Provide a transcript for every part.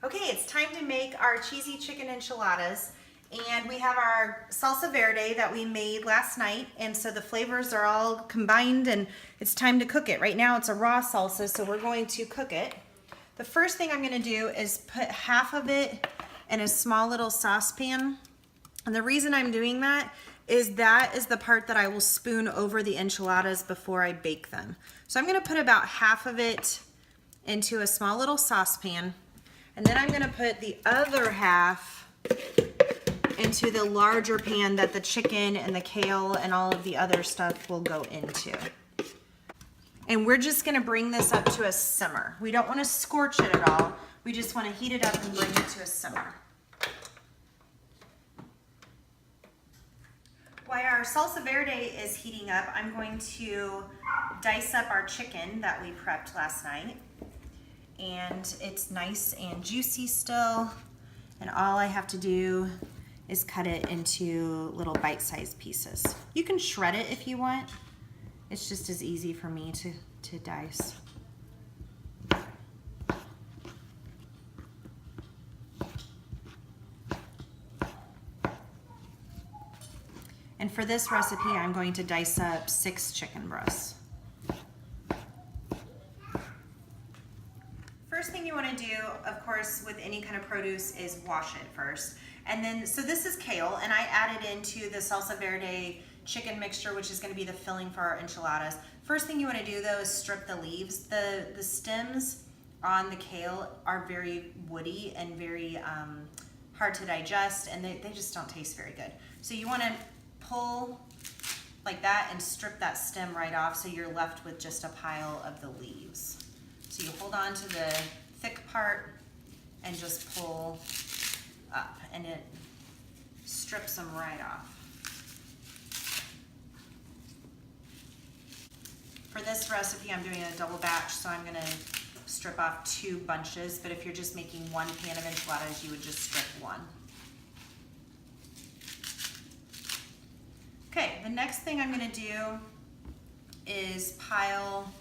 Okay, it's time to make our cheesy chicken enchiladas. And we have our salsa verde that we made last night. And so the flavors are all combined and it's time to cook it. Right now it's a raw salsa, so we're going to cook it. The first thing I'm gonna do is put half of it in a small little saucepan. And the reason I'm doing that is the part that I will spoon over the enchiladas before I bake them. So I'm gonna put about half of it into a small little saucepan. And then I'm gonna put the other half into the larger pan that the chicken and the kale and all of the other stuff will go into. And we're just gonna bring this up to a simmer. We don't wanna scorch it at all. We just wanna heat it up and bring it to a simmer. While our salsa verde is heating up, I'm going to dice up our chicken that we prepped last night. And it's nice and juicy still. And all I have to do is cut it into little bite-sized pieces. You can shred it if you want. It's just as easy for me to dice. And for this recipe, I'm going to dice up 6 chicken breasts. First thing you want to do, of course, with any kind of produce is wash it first. And then, so this is kale, and I added into the salsa verde chicken mixture, which is going to be the filling for our enchiladas. First thing you want to do, though, is strip the leaves. The stems on the kale are very woody and very hard to digest, and they just don't taste very good. So you want to pull like that and strip that stem right off so you're left with just a pile of the leaves. So you hold on to the thick part and just pull up, and it strips them right off. For this recipe, I'm doing a double batch, so I'm gonna strip off 2 bunches, but if you're just making 1 pan of enchiladas, you would just strip 1. Okay, the next thing I'm gonna do is pile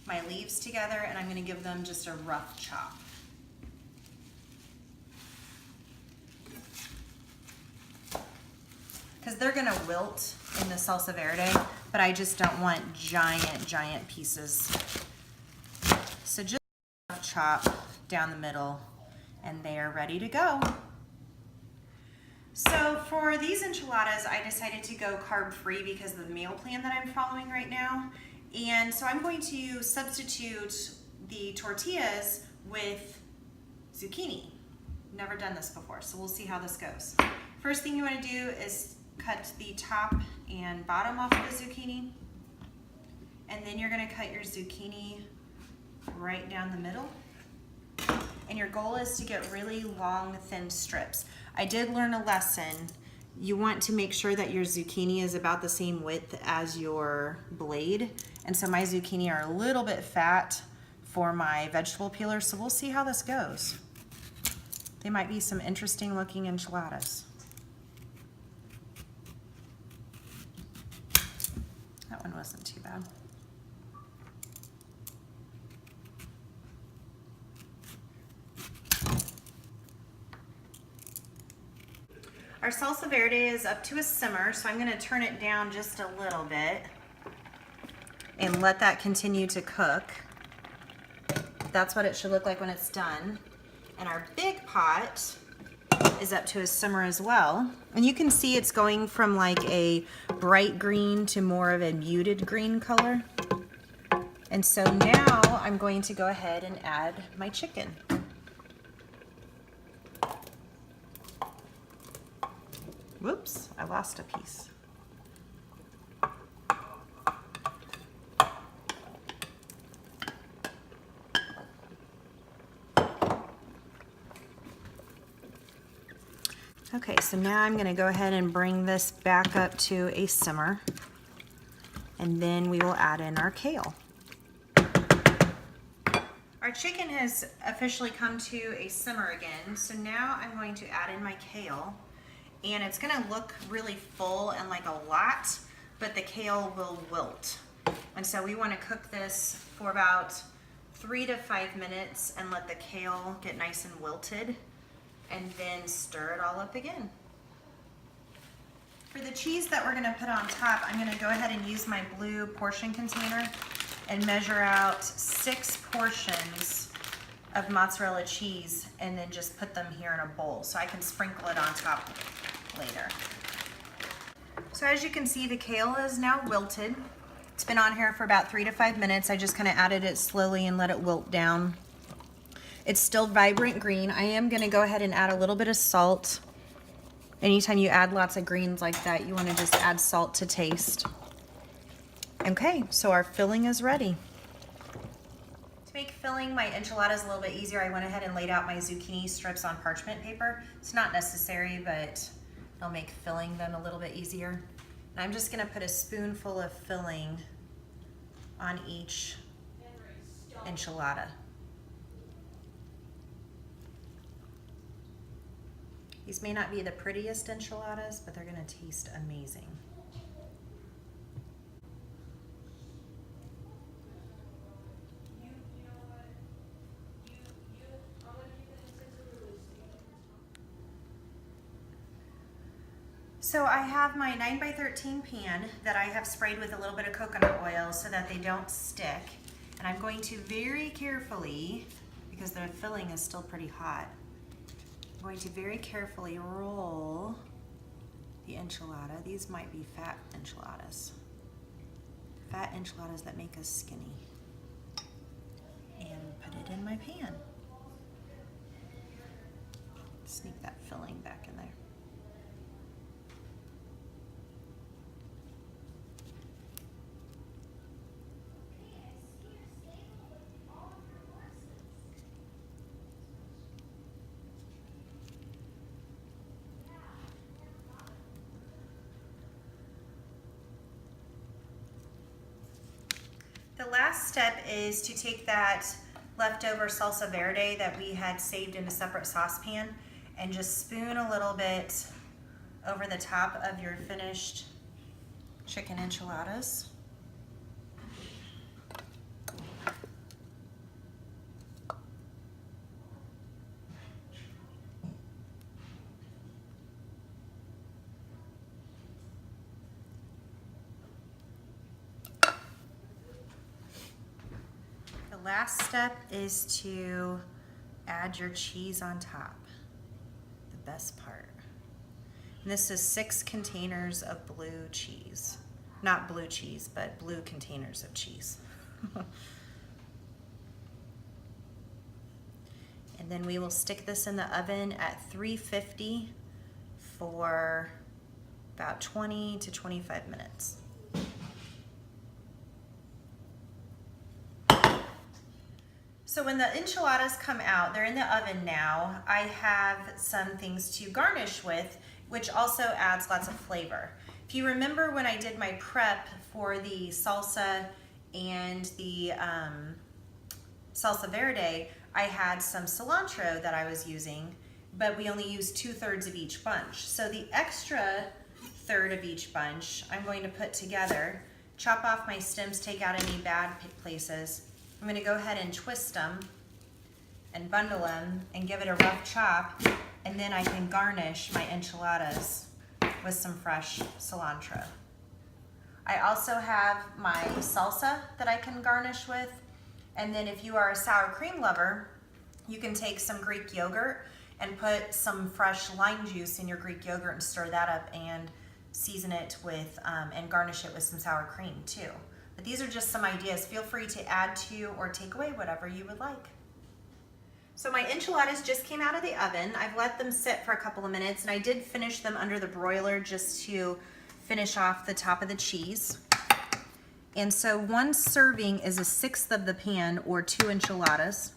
my leaves together, and I'm gonna give them just a rough chop. Because they're gonna wilt in the salsa verde, but I just don't want giant pieces. So just a rough chop down the middle, and they are ready to go. So for these enchiladas, I decided to go carb-free because of the meal plan that I'm following right now. And so I'm going to substitute the tortillas with zucchini. Never done this before, so we'll see how this goes. First thing you want to do is cut the top and bottom off of the zucchini. And then you're going to cut your zucchini right down the middle. And your goal is to get really long, thin strips. I did learn a lesson. You want to make sure that your zucchini is about the same width as your blade. And so my zucchini are a little bit fat for my vegetable peeler, so we'll see how this goes. They might be some interesting looking enchiladas. That one wasn't too bad. Our salsa verde is up to a simmer, so I'm going to turn it down just a little bit and let that continue to cook. That's what it should look like when it's done. And our big pot is up to a simmer as well. And you can see it's going from like a bright green to more of a muted green color. And so now I'm going to go ahead and add my chicken. Whoops, I lost a piece. Okay, so now I'm going to go ahead and bring this back up to a simmer, and then we will add in our kale. Our chicken has officially come to a simmer again, so now I'm going to add in my kale. And it's gonna look really full and like a lot, but the kale will wilt. And so we wanna cook this for about 3 to 5 minutes and let the kale get nice and wilted, and then stir it all up again. For the cheese that we're gonna put on top, I'm gonna go ahead and use my blue portion container and measure out 6 portions of mozzarella cheese and then just put them here in a bowl so I can sprinkle it on top later. So as you can see, the kale is now wilted. It's been on here for about 3 to 5 minutes. I just kind of added it slowly and let it wilt down. It's still vibrant green. I am gonna go ahead and add a little bit of salt. Anytime you add lots of greens like that, you wanna just add salt to taste. Okay, so our filling is ready. To make filling my enchiladas a little bit easier, I went ahead and laid out my zucchini strips on parchment paper. It's not necessary, but it'll make filling them a little bit easier. And I'm just gonna put a spoonful of filling on each enchilada. These may not be the prettiest enchiladas, but they're gonna taste amazing. So I have my 9x13 pan that I have sprayed with a little bit of coconut oil so that they don't stick. And I'm going to very carefully, because the filling is still pretty hot, I'm going to very carefully roll the enchilada. These might be fat enchiladas. Fat enchiladas that make us skinny. And put it in my pan. Sneak that filling back in there. The last step is to take that leftover salsa verde that we had saved in a separate saucepan and just spoon a little bit over the top of your finished chicken enchiladas. Last step is to add your cheese on top, the best part. And this is 6 containers of blue cheese. Not blue cheese, but blue containers of cheese. And then we will stick this in the oven at 350 for about 20 to 25 minutes. So when the enchiladas come out, they're in the oven now, I have some things to garnish with, which also adds lots of flavor. If you remember when I did my prep for the salsa and the salsa verde, I had some cilantro that I was using, but we only used 2/3 of each bunch. So the extra third of each bunch, I'm going to put together, chop off my stems, take out any bad places. I'm gonna go ahead and twist them and bundle them and give it a rough chop, and then I can garnish my enchiladas with some fresh cilantro. I also have my salsa that I can garnish with, and then if you are a sour cream lover, you can take some Greek yogurt and put some fresh lime juice in your Greek yogurt and stir that up and season it with, and garnish it with some sour cream too. But these are just some ideas. Feel free to add to or take away whatever you would like. So my enchiladas just came out of the oven. I've let them sit for a couple of minutes, and I did finish them under the broiler just to finish off the top of the cheese. And so 1 serving is 1/6 of the pan, or 2 enchiladas.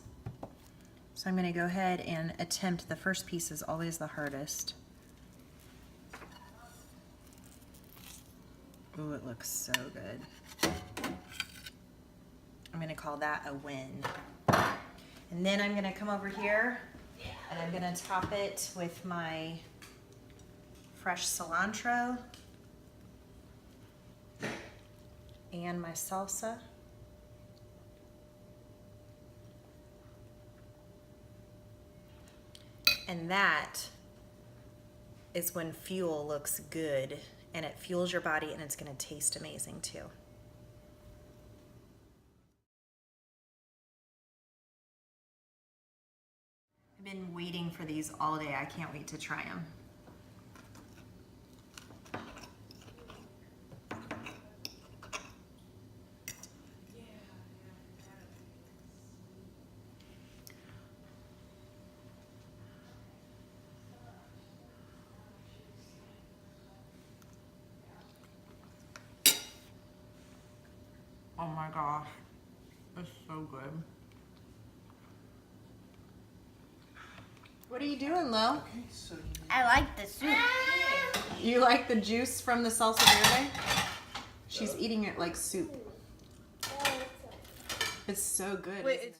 So I'm gonna go ahead and attempt, the first piece is always the hardest. Ooh, it looks so good. I'm gonna call that a win. And then I'm gonna come over here and I'm gonna top it with my fresh cilantro and my salsa. And that is when fuel looks good, and it fuels your body, and it's gonna taste amazing too. I've been waiting for these all day. I can't wait to try them. Oh my gosh, it's so good. What are you doing, Lo? I like the soup. You like the juice from the salsa verde? She's eating it like soup. It's so good. Wait,